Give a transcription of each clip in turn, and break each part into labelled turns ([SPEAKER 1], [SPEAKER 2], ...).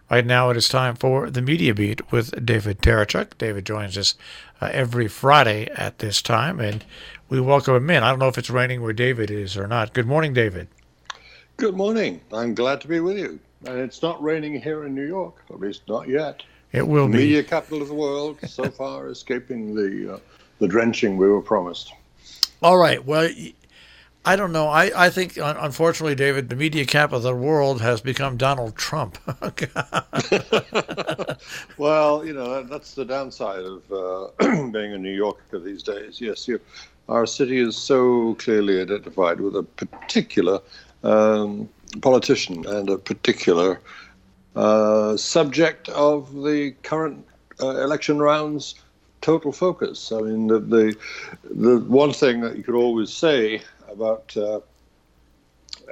[SPEAKER 1] Right now it is time for the Media Beat with David Tereshchuk. David joins us every Friday at this time, and we welcome him in. I don't know if it's raining where David is or not. Good morning, David.
[SPEAKER 2] Good morning. I'm glad to be with you. And it's not raining here in New York, at least not yet.
[SPEAKER 1] It will
[SPEAKER 2] The
[SPEAKER 1] be.
[SPEAKER 2] media capital of the world, so far escaping the drenching we were promised.
[SPEAKER 1] All right. Well, I don't know. I think, unfortunately, David, the media capital of the world has become Donald Trump.
[SPEAKER 2] Well, that's the downside of being a New Yorker these days. Yes, our city is so clearly identified with a particular politician and a particular subject of the current election round's total focus. I mean, the one thing that you could always say about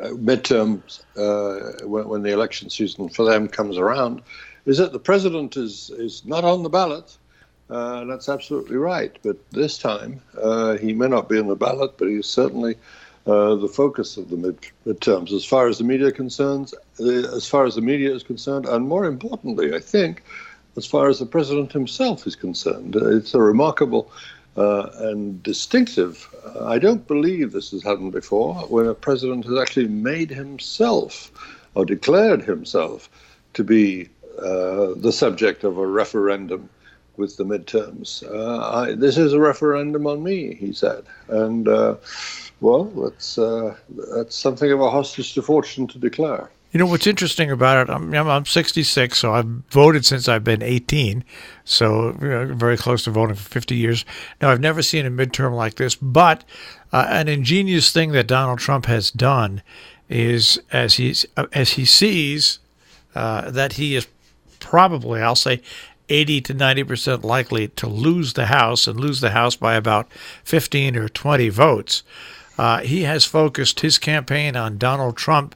[SPEAKER 2] midterms when the election season for them comes around is that the president is not on the ballot. And that's absolutely right. But this time, he may not be on the ballot, but he's certainly the focus of the midterms, as far as the media is concerned, and more importantly, I think, as far as the president himself is concerned. It's a remarkable and distinctive. I don't believe this has happened before, when a president has actually made himself or declared himself to be the subject of a referendum with the midterms. This is a referendum on me, he said, and well, that's something of a hostage to fortune to declare.
[SPEAKER 1] You know, what's interesting about it, I'm 66, so I've voted since I've been 18, so very close to voting for 50 years. Now, I've never seen a midterm like this, but an ingenious thing that Donald Trump has done is, as he sees that he is probably, I'll say, 80 to 90% likely to lose the House, and lose the House by about 15 or 20 votes. He has focused his campaign on Donald Trump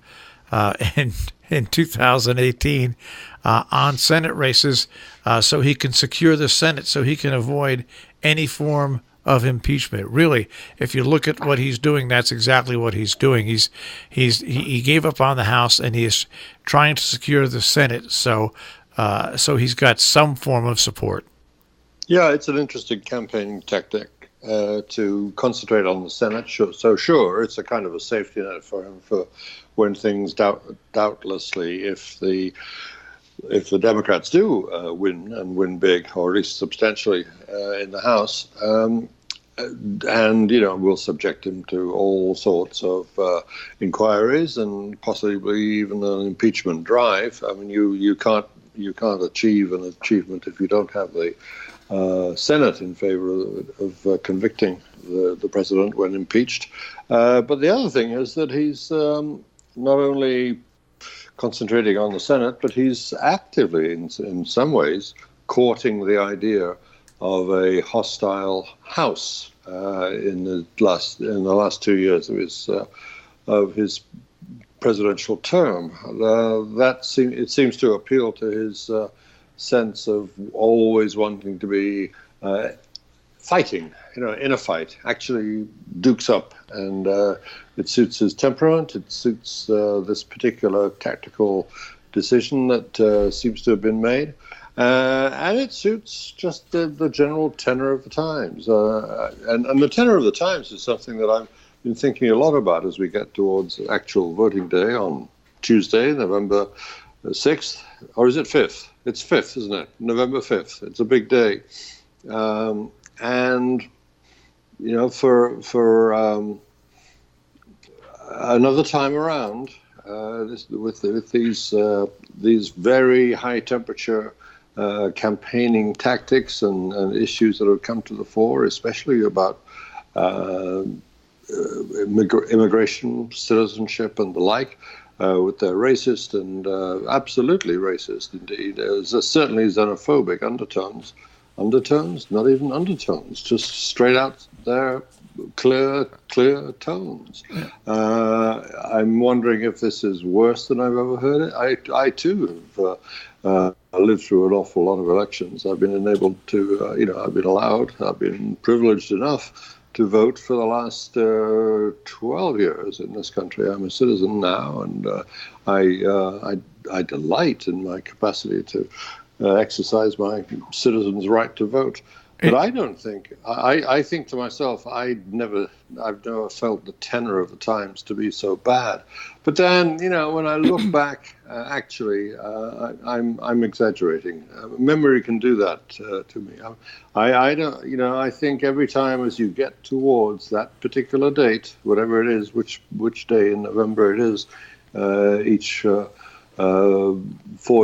[SPEAKER 1] in 2018 on Senate races, so he can secure the Senate, so he can avoid any form of impeachment. Really, if you look at what he's doing, that's exactly what he's doing. He gave up on the House, and he is trying to secure the Senate, so he's got some form of support.
[SPEAKER 2] Yeah, it's an interesting campaigning tactic to concentrate on the Senate. So sure, it's a kind of a safety net for him for when things doubtlessly, if the Democrats do win big, or at least substantially in the House, and will subject him to all sorts of inquiries and possibly even an impeachment drive. I mean, you can't achieve an achievement if you don't have the Senate in favor of convicting the president when impeached. But the other thing is that he's not only concentrating on the Senate, but he's actively, in some ways, courting the idea of a hostile House in the last 2 years of his presidential term. It seems to appeal to his sense of always wanting to be fighting, in a fight, actually dukes up, and it suits his temperament. It suits this particular tactical decision that seems to have been made, and it suits just the general tenor of the times. And the tenor of the times is something that I've been thinking a lot about as we get towards actual voting day on Tuesday, November 6th, or is it 5th? It's 5th, isn't it? November 5th. It's a big day. And, for another time around, with these very high temperature campaigning tactics and issues that have come to the fore, especially about immigration, citizenship, and the like, with their racist and absolutely racist, indeed. There's certainly xenophobic undertones, not even undertones, just straight out there, clear tones. I'm wondering if this is worse than I've ever heard it. I too have lived through an awful lot of elections. I've been enabled to, I've been allowed, I've been privileged enough to vote for the last 12 years in this country. I'm a citizen now, and I delight in my capacity to exercise my citizen's right to vote. But I don't think, I think to myself, I've never felt the tenor of the times to be so bad. But then, when I look back, actually, I'm exaggerating. Memory can do that to me. I don't, I think every time as you get towards that particular date, whatever it is, which day in November it is, each 4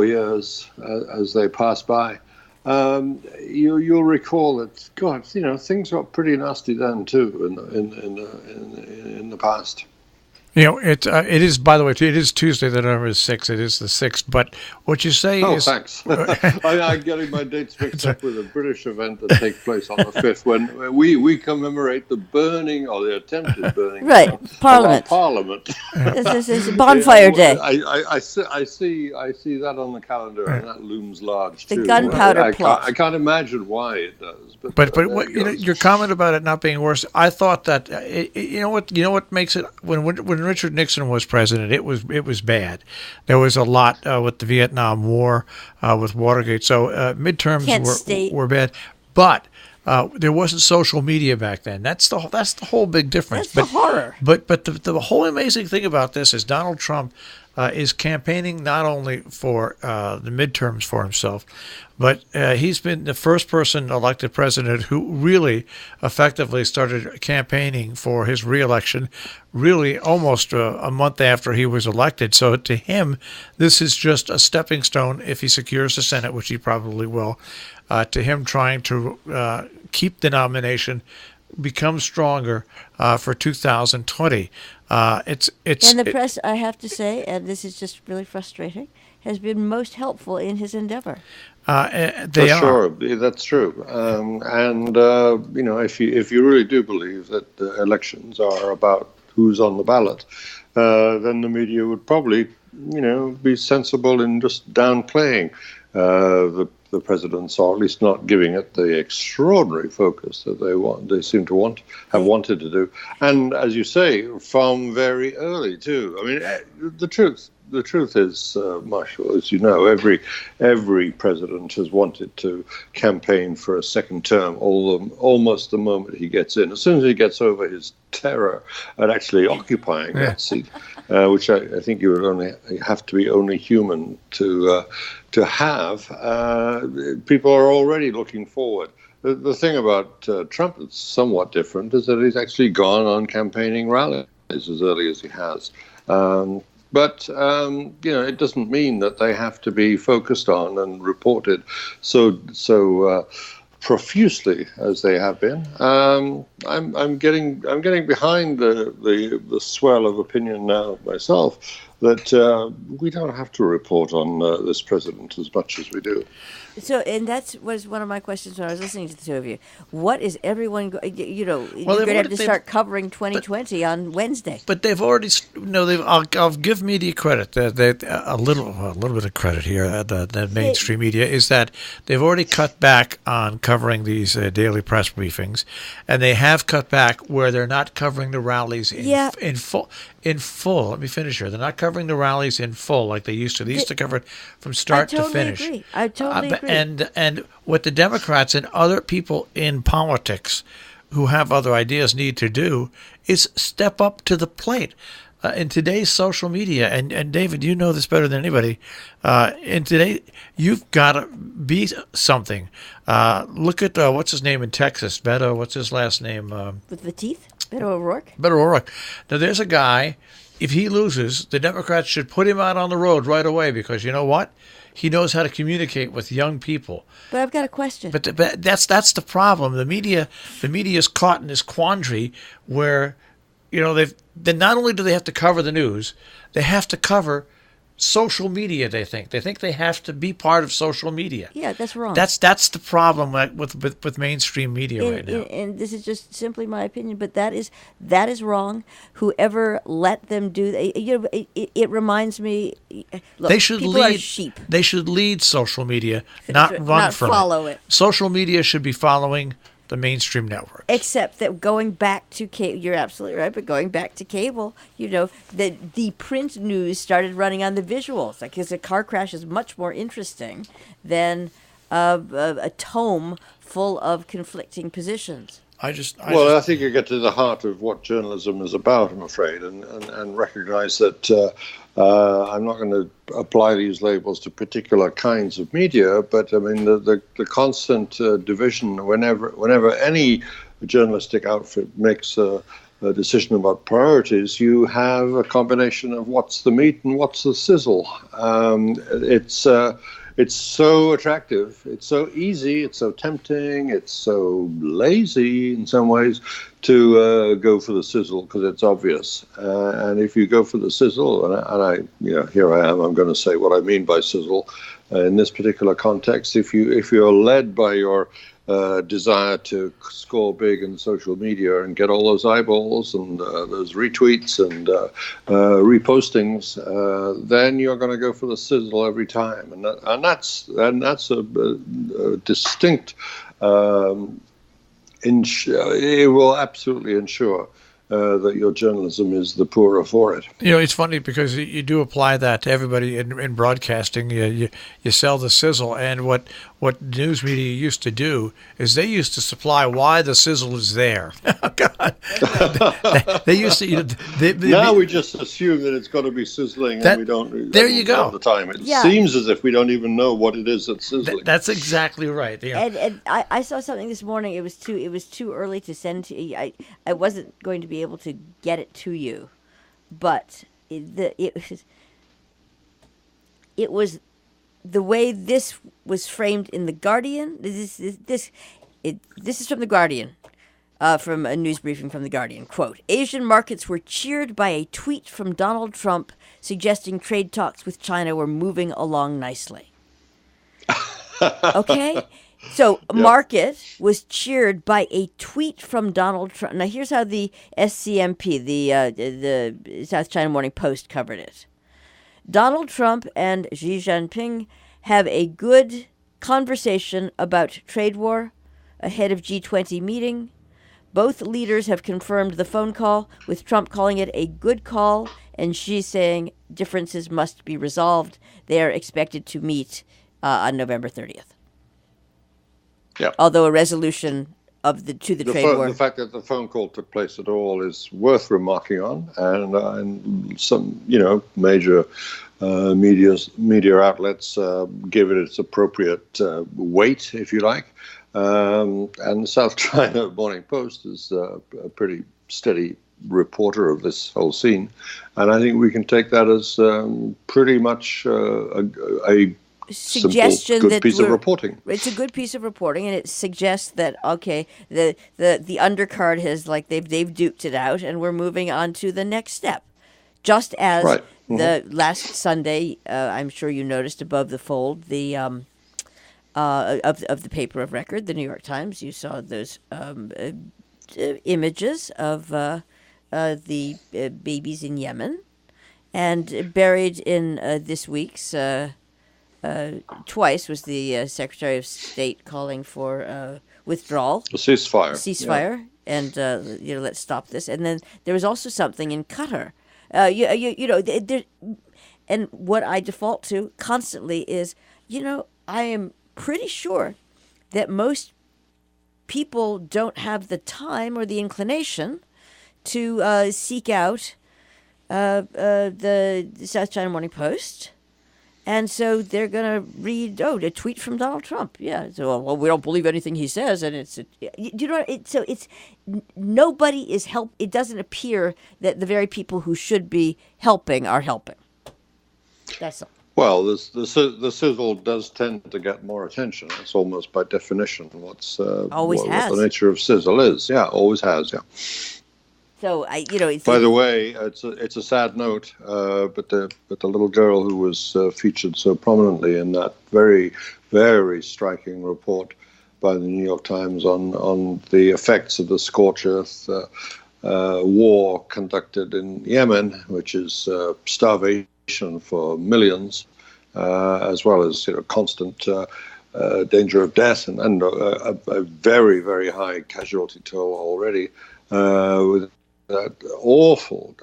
[SPEAKER 2] years as they pass by, you'll recall that, God, things got pretty nasty then too in the past.
[SPEAKER 1] It is, by the way, it is Tuesday, the number is 6. It is the 6th. But what you say is...
[SPEAKER 2] Oh, thanks. I'm getting my dates mixed up with a British event that takes place on the 5th when we commemorate the burning or the attempted burning
[SPEAKER 3] of Parliament.
[SPEAKER 2] Parliament.
[SPEAKER 3] This is Bonfire Day.
[SPEAKER 2] I see that on the calendar, and that looms large too.
[SPEAKER 3] The gunpowder plot.
[SPEAKER 2] I can't imagine why it does.
[SPEAKER 1] But your comment about it not being worse, I thought that what makes it when Richard Nixon was president, it was bad. There was a lot with the Vietnam War, with Watergate. So midterms were bad, but there wasn't social media back then. That's the whole big difference.
[SPEAKER 3] That's the horror.
[SPEAKER 1] But the whole amazing thing about this is Donald Trump is campaigning not only for the midterms for himself, but he's been the first person elected president who really effectively started campaigning for his reelection, really almost a month after he was elected. So to him, this is just a stepping stone if he secures the Senate, which he probably will, to him trying to keep the nomination, become stronger for 2020. And
[SPEAKER 3] the press, I have to say, and this is just really frustrating, has been most helpful in his endeavor.
[SPEAKER 2] Sure, that's true. If you really do believe that the elections are about who's on the ballot, then the media would probably, be sensible in just downplaying the president's, or at least not giving it the extraordinary focus that they seem to have wanted to do. And as you say, from very early too. I mean, the truth is, Marshall, as you know, every president has wanted to campaign for a second term almost the moment he gets in. As soon as he gets over his terror at actually occupying that seat, which I think you would only have to be only human to have, people are already looking forward. The thing about Trump that's somewhat different is that he's actually gone on campaigning rallies as early as he has. But it doesn't mean that they have to be focused on and reported so profusely as they have been. I'm getting behind the swell of opinion now myself that we don't have to report on this president as much as we do.
[SPEAKER 3] So, and that was one of my questions when I was listening to the two of you. What is everyone you're going to have to start covering 2020 on Wednesday.
[SPEAKER 1] But they've already, I'll give media credit. A little bit of credit here. The mainstream media is that they've already cut back on covering these daily press briefings, and they have cut back where they're not covering the rallies in full. In full, let me finish here. They're not covering the rallies in full like they used to. They used to cover it from start to finish.
[SPEAKER 3] I totally agree.
[SPEAKER 1] And what the Democrats and other people in politics who have other ideas need to do is step up to the plate. In today's social media, and David, you know this better than anybody, in today, you've got to be something. Look at, what's his name in Texas? Beto, what's his last name?
[SPEAKER 3] With the teeth? Beto O'Rourke?
[SPEAKER 1] Beto O'Rourke. Now, there's a guy, if he loses, the Democrats should put him out on the road right away because you know what? He knows how to communicate with young people.
[SPEAKER 3] But I've got a question.
[SPEAKER 1] But that's the problem. The media is caught in this quandary where, then not only do they have to cover the news, they have to cover social media. They think they have to be part of social media.
[SPEAKER 3] Yeah, that's wrong.
[SPEAKER 1] That's the problem with mainstream media right now.
[SPEAKER 3] And this is just simply my opinion, but that is wrong. Whoever let them do that, it reminds me. Look,
[SPEAKER 1] they should
[SPEAKER 3] people
[SPEAKER 1] lead.
[SPEAKER 3] Are sheep.
[SPEAKER 1] They should lead social media, not run from
[SPEAKER 3] follow it.
[SPEAKER 1] Social media should be following the mainstream networks.
[SPEAKER 3] Except that going back to cable, you're absolutely right, but going back to cable, the print news started running on the visuals. Like, because a car crash is much more interesting than a tome full of conflicting positions.
[SPEAKER 2] I think you get to the heart of what journalism is about, I'm afraid, and recognize that I'm not going to apply these labels to particular kinds of media, but I mean the constant division whenever any journalistic outfit makes a decision about priorities, you have a combination of what's the meat and what's the sizzle. It's so attractive, it's so easy, it's so tempting, it's so lazy in some ways to go for the sizzle because it's obvious. And if you go for the sizzle, here I am, I'm going to say what I mean by sizzle in this particular context. If you're led by your desire to score big in social media and get all those eyeballs and those retweets and repostings, then you're going to go for the sizzle every time, and that's a distinct. It will absolutely ensure that your journalism is the poorer for it.
[SPEAKER 1] It's funny because you do apply that to everybody in broadcasting. You sell the sizzle, and what news media used to do is they used to supply why the sizzle is there. Oh, God, they used to.
[SPEAKER 2] Now we just assume that it's got to be sizzling, and we don't.
[SPEAKER 1] There you go.
[SPEAKER 2] All the time, it seems as if we don't even know what it is that's sizzling.
[SPEAKER 1] That's exactly right.
[SPEAKER 3] And I saw something this morning. It was too early to send to you. I wasn't going to be able to get it to you, but it was the way this was framed in the Guardian. This is from the Guardian, from a news briefing from the Guardian. Quote: Asian markets were cheered by a tweet from Donald Trump suggesting trade talks with China were moving along nicely. Okay. So market was cheered by a tweet from Donald Trump. Now here's how the SCMP, the South China Morning Post, covered it. Donald Trump and Xi Jinping have a good conversation about trade war ahead of G20 meeting. Both leaders have confirmed the phone call, with Trump calling it a good call and Xi saying differences must be resolved. They are expected to meet on November 30th.
[SPEAKER 2] Yeah.
[SPEAKER 3] Although a resolution to the trade war.
[SPEAKER 2] The fact that the phone call took place at all is worth remarking on, and some major media outlets give it its appropriate weight, if you like. And the South China Morning Post is a pretty steady reporter of this whole scene, and I think we can take that as pretty much a
[SPEAKER 3] suggestion
[SPEAKER 2] simple, good piece of reporting.
[SPEAKER 3] It's a good piece of reporting, and it suggests that the undercard has they've duked it out, and we're moving on to the next step. Just as the last Sunday, I'm sure you noticed above the fold the of the paper of record, the New York Times. You saw those images of the babies in Yemen, and buried in this week's. Twice was the Secretary of State calling for withdrawal,
[SPEAKER 2] a ceasefire,
[SPEAKER 3] and let's stop this. And then there was also something in Qatar. And what I default to constantly is, I am pretty sure that most people don't have the time or the inclination to seek out the South China Morning Post. And so they're going to read, a tweet from Donald Trump. Yeah. So, we don't believe anything he says. And nobody is it doesn't appear that the very people who should be helping are helping. That's all.
[SPEAKER 2] Well, the sizzle does tend to get more attention. That's almost by definition what the nature of sizzle is. Yeah, always has, yeah.
[SPEAKER 3] So
[SPEAKER 2] by the way, it's a sad note, but the little girl who was featured so prominently in that very, very striking report by the New York Times on the effects of the scorched earth war conducted in Yemen, which is starvation for millions, as well as constant danger of death and a very, very high casualty toll already, with that awful,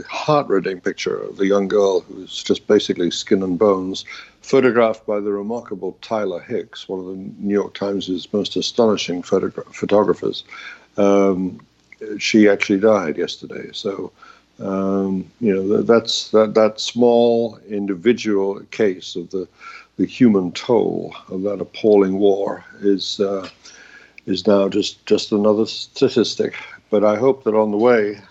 [SPEAKER 2] heart-rending picture of a young girl who's just basically skin and bones, photographed by the remarkable Tyler Hicks, one of the New York Times' most astonishing photographers. She actually died yesterday. So, that's that small individual case of the human toll of that appalling war is now just another statistic. But I hope that on the way,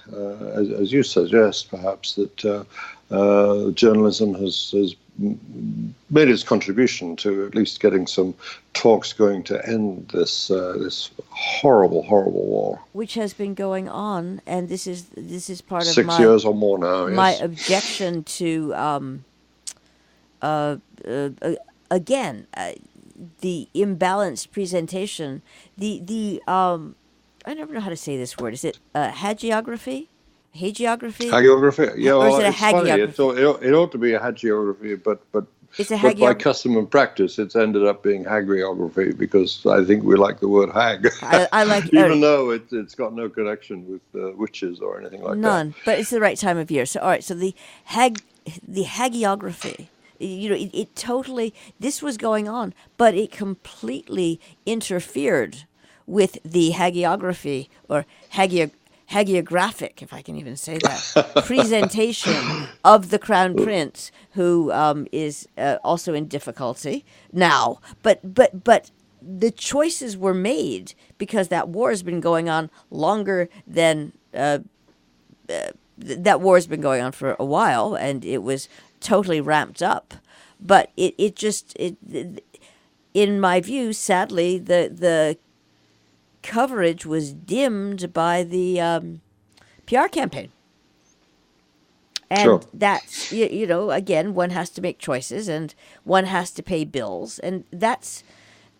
[SPEAKER 2] as you suggest, perhaps that journalism has made its contribution to at least getting some talks going to end this horrible war,
[SPEAKER 3] which has been going on, and this is part of
[SPEAKER 2] 6 years or more now.
[SPEAKER 3] My
[SPEAKER 2] yes.
[SPEAKER 3] objection to again the imbalanced presentation, the I never know how to say this word. Is it hagiography? Hagiography?
[SPEAKER 2] Hagiography? Yeah,
[SPEAKER 3] or
[SPEAKER 2] well,
[SPEAKER 3] is it
[SPEAKER 2] it's funny. It ought to be a hagiography, but
[SPEAKER 3] it's a
[SPEAKER 2] by custom and practice, it's ended up being hagiography because I think we like the word hag.
[SPEAKER 3] I like
[SPEAKER 2] even though it's got no connection with witches or anything like that.
[SPEAKER 3] None, but it's the right time of year. So, all right, so the hagiography, it totally, this was going on, but it completely interfered with the hagiography or hagiographic, if I can even say that, presentation of the Crown Prince, who is also in difficulty now. But the choices were made because that war has been going on longer than that war has been going on for a while, and it was totally ramped up. But it just in my view, sadly, the coverage was dimmed by the PR campaign. And
[SPEAKER 2] sure.
[SPEAKER 3] That's, again, one has to make choices and one has to pay bills. And that's,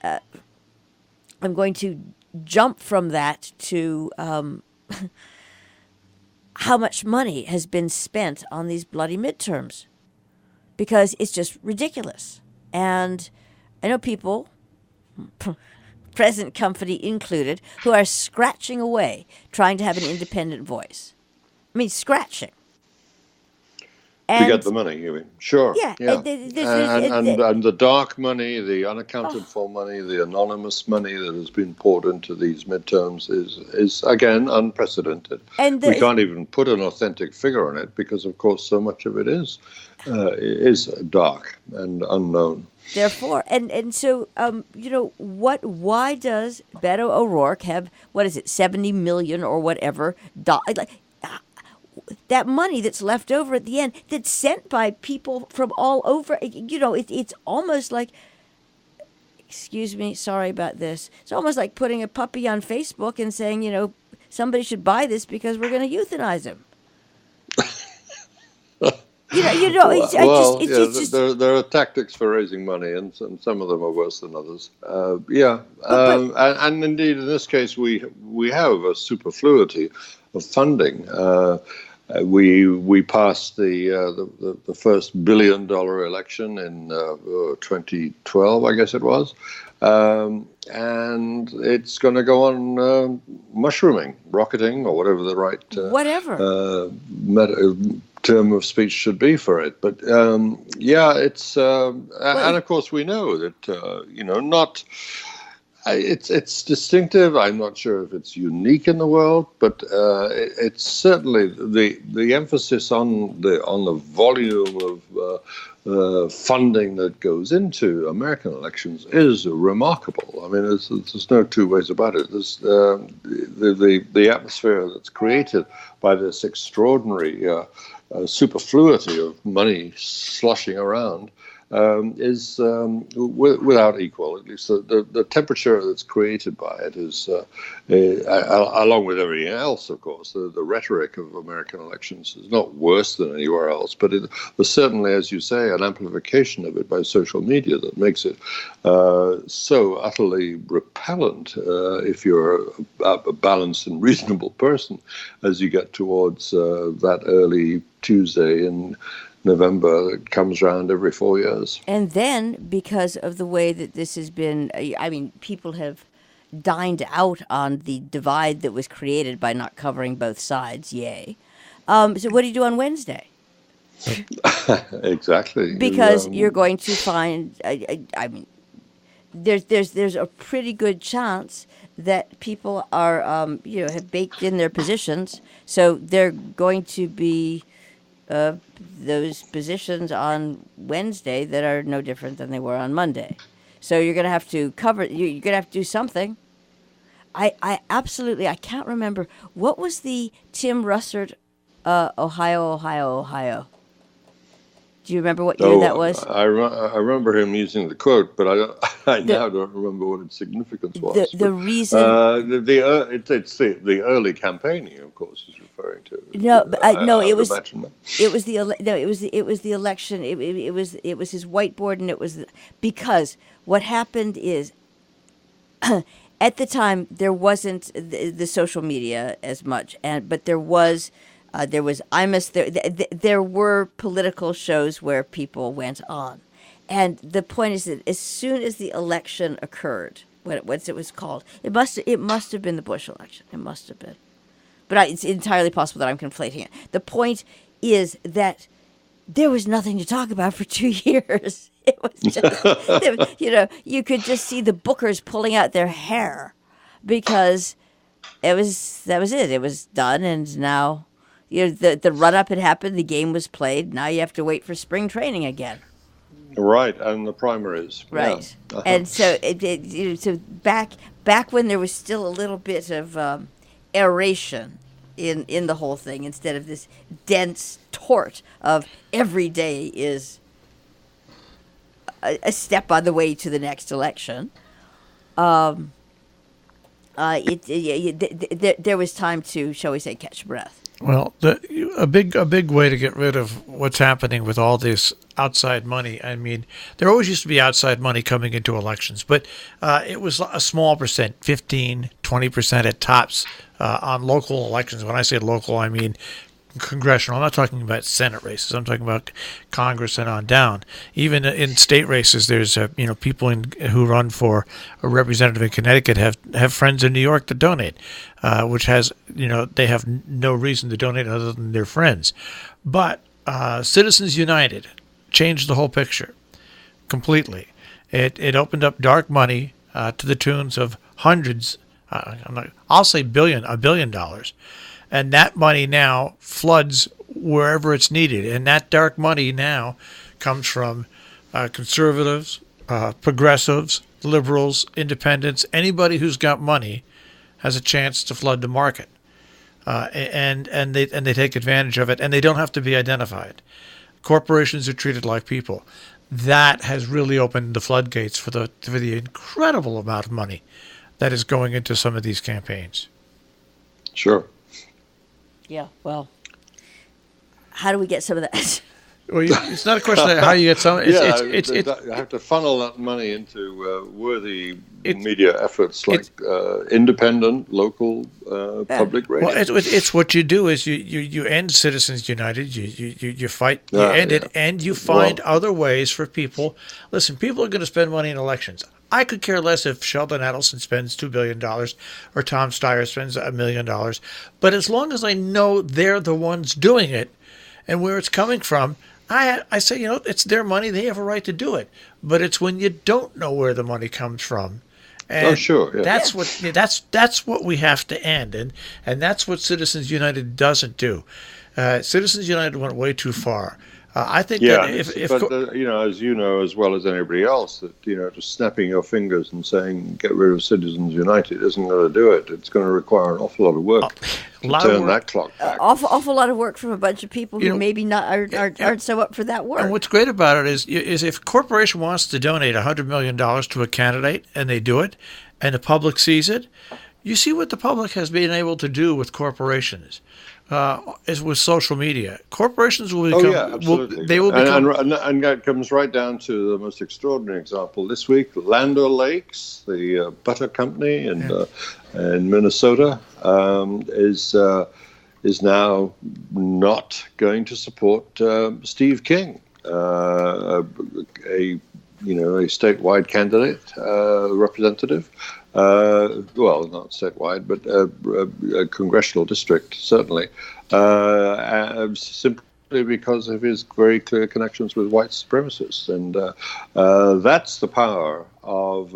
[SPEAKER 3] I'm going to jump from that to how much money has been spent on these bloody midterms, because it's just ridiculous. And I know people, present company included, who are scratching away trying to have an independent voice. I mean, scratching.
[SPEAKER 2] To get the money, you mean? Sure.
[SPEAKER 3] Yeah.
[SPEAKER 2] And the dark money, the unaccounted for money, the anonymous money that has been poured into these midterms is again, unprecedented. And we can't even put an authentic figure on it because, of course, so much of it is dark and unknown.
[SPEAKER 3] Therefore, and so, why does Beto O'Rourke have, 70 million or whatever, that money that's left over at the end, that's sent by people from all over, it's almost like, excuse me, sorry about this, it's almost like putting a puppy on Facebook and saying, somebody should buy this because we're going to euthanize him.
[SPEAKER 2] There are tactics for raising money, and some of them are worse than others. And indeed, in this case, we have a superfluity of funding. We passed the first $1 billion election in 2012, I guess it was, and it's going to go on mushrooming, rocketing, or whatever the right term of speech should be for it. But it's and of course we know that not. It's distinctive. I'm not sure if it's unique in the world, but it's certainly the emphasis on the volume of funding that goes into American elections is remarkable. I mean, there's no two ways about it. There's the atmosphere that's created by this extraordinary superfluity of money sloshing around. Is without equal. At least the temperature that's created by it is, along with everything else, of course, the rhetoric of American elections is not worse than anywhere else, but there's certainly, as you say, an amplification of it by social media that makes it so utterly repellent if you're a balanced and reasonable person as you get towards that early Tuesday in November that comes around every 4 years.
[SPEAKER 3] And then, because of the way that this has been, I mean, people have dined out on the divide that was created by not covering both sides. Yay. So what do you do on Wednesday?
[SPEAKER 2] Exactly.
[SPEAKER 3] Because you're going to find, I mean, there's a pretty good chance that people are, have baked in their positions, so they're going to be those positions on Wednesday that are no different than they were on Monday. So you're going to have to cover. You're going to have to do something. I absolutely, I can't remember what was the Tim Russert, Ohio. Do you remember what year that was?
[SPEAKER 2] I remember him using the quote, but I now don't remember what its significance was.
[SPEAKER 3] The reason
[SPEAKER 2] it's the early campaigning, of course, is referring to.
[SPEAKER 3] No, but, no, it was the election. It was his whiteboard, and it was because what happened is at the time there wasn't the social media as much, but there were political shows where people went on, and the point is that as soon as the election occurred, what it was called, it must have been the Bush election. It must have been, but it's entirely possible that I'm conflating it. The point is that there was nothing to talk about for 2 years. It was just, you could just see the bookers pulling out their hair because that was it. It was done, and now. The run-up had happened, the game was played, now you have to wait for spring training again.
[SPEAKER 2] Right, and the primaries.
[SPEAKER 3] Right.
[SPEAKER 2] Yeah.
[SPEAKER 3] And so so back when there was still a little bit of aeration in the whole thing, instead of this dense tort of every day is a step on the way to the next election, there was time to, shall we say, catch breath.
[SPEAKER 1] Well, a big way to get rid of what's happening with all this outside money. I mean, there always used to be outside money coming into elections, but it was a small percent, 15, 20% at tops on local elections. When I say local, I mean congressional. I'm not talking about Senate races. I'm talking about Congress and on down. Even in state races, there's people who run for a representative in Connecticut have friends in New York that donate, which has they have no reason to donate other than their friends. But Citizens United changed the whole picture completely. It opened up dark money to the tunes of hundreds. I'll say $1 billion. And that money now floods wherever it's needed. And that dark money now comes from conservatives, progressives, liberals, independents. Anybody who's got money has a chance to flood the market. And they take advantage of it, and they don't have to be identified. Corporations are treated like people. That has really opened the floodgates for the incredible amount of money that is going into some of these campaigns.
[SPEAKER 2] Sure.
[SPEAKER 3] Yeah, well, how do we get some of that?
[SPEAKER 1] Well, it's not a question of how you get some.
[SPEAKER 2] You have to funnel that money into worthy media efforts like independent, local public radio.
[SPEAKER 1] Well, it's what you do is you end Citizens United. You fight, you end it, and you find other ways for people. Listen, people are going to spend money in elections. I could care less if Sheldon Adelson spends $2 billion or Tom Steyer spends $1 million. But as long as I know they're the ones doing it and where it's coming from, I say, it's their money. They have a right to do it. But it's when you don't know where the money comes from. And
[SPEAKER 2] sure. Yeah.
[SPEAKER 1] That's what we have to end. And that's what Citizens United doesn't do. Citizens United went way too far. I think that as you know as well as anybody else, that just snapping your fingers and saying get rid of Citizens United isn't going to do it. It's going to require an awful lot of work to turn that clock back.
[SPEAKER 3] Awful lot of work from a bunch of people who maybe aren't so up for that work.
[SPEAKER 1] And what's great about it is if a corporation wants to donate $100 million to a candidate and they do it, and the public sees it, you see what the public has been able to do with corporations. Is with social media. Corporations will become.
[SPEAKER 2] Absolutely.
[SPEAKER 1] They will become.
[SPEAKER 2] And that comes right down to the most extraordinary example this week: Land O'Lakes, the butter company in Minnesota, is is now not going to support Steve King, a statewide candidate, representative. Well, not statewide, but a congressional district, certainly, simply because of his very clear connections with white supremacists. And that's the power of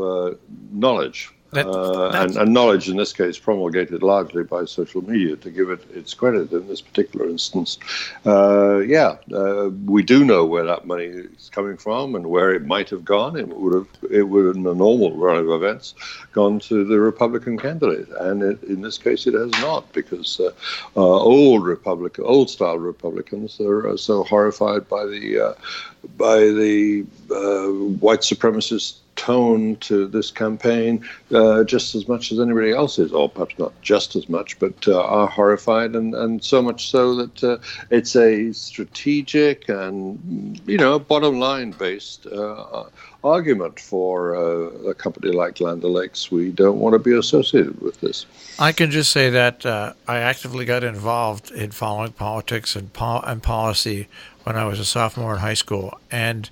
[SPEAKER 2] knowledge. And knowledge, in this case, promulgated largely by social media, to give it its credit in this particular instance. We do know where that money is coming from and where it might have gone. It would, in the normal run of events, gone to the Republican candidate. And in this case, it has not, because old-style Republicans are so horrified by the white supremacist tone to this campaign, just as much as anybody else is, or perhaps not just as much, but are horrified, and so much so that it's a strategic and, bottom line based argument for a company like Land O'Lakes. We don't want to be associated with this.
[SPEAKER 1] I can just say that I actively got involved in following politics and policy when I was a sophomore in high school, and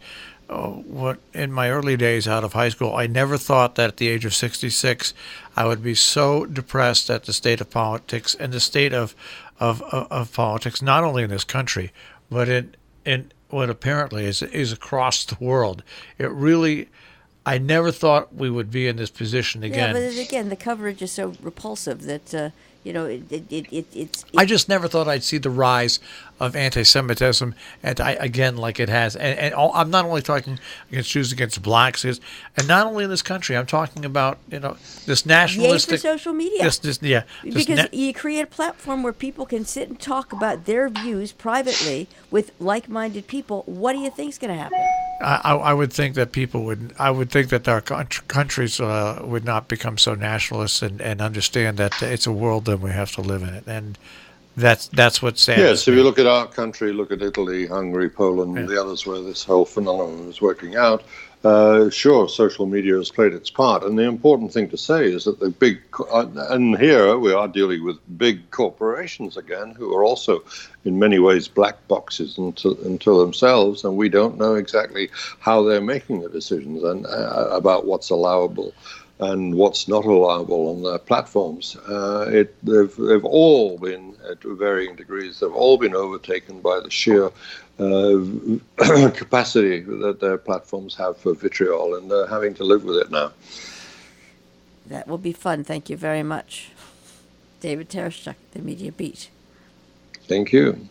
[SPEAKER 1] in my early days out of high school, I never thought that at the age of 66 I would be so depressed at the state of politics and the state of politics, not only in this country, but in what apparently is across the world. It really, I never thought we would be in this position again.
[SPEAKER 3] Yeah, but again, the coverage is so repulsive that it's.
[SPEAKER 1] I just never thought I'd see the rise of anti-Semitism, and like it has. And I'm not only talking against Jews, against blacks, and not only in this country. I'm talking about this nationalistic.
[SPEAKER 3] Yay for social media. Because you create a platform where people can sit and talk about their views privately with like-minded people. What do you think is going to happen?
[SPEAKER 1] I would think that people would. I would think that our countries would not become so nationalist and understand that it's a world that we have to live in it, and that's what's sad.
[SPEAKER 2] Yes, if you look at our country, look at Italy, Hungary, Poland, the others where this whole phenomenon is working out. Sure, social media has played its part, and the important thing to say is that the big, and here we are dealing with big corporations again, who are also in many ways black boxes unto themselves, and we don't know exactly how they're making the decisions and about what's allowable and what's not allowable on their platforms. They've all been, at varying degrees, they've all been overtaken by the sheer capacity that their platforms have for vitriol, and they're having to live with it now.
[SPEAKER 3] That will be fun. Thank you very much. David Tereshchuk, The Media Beat.
[SPEAKER 2] Thank you.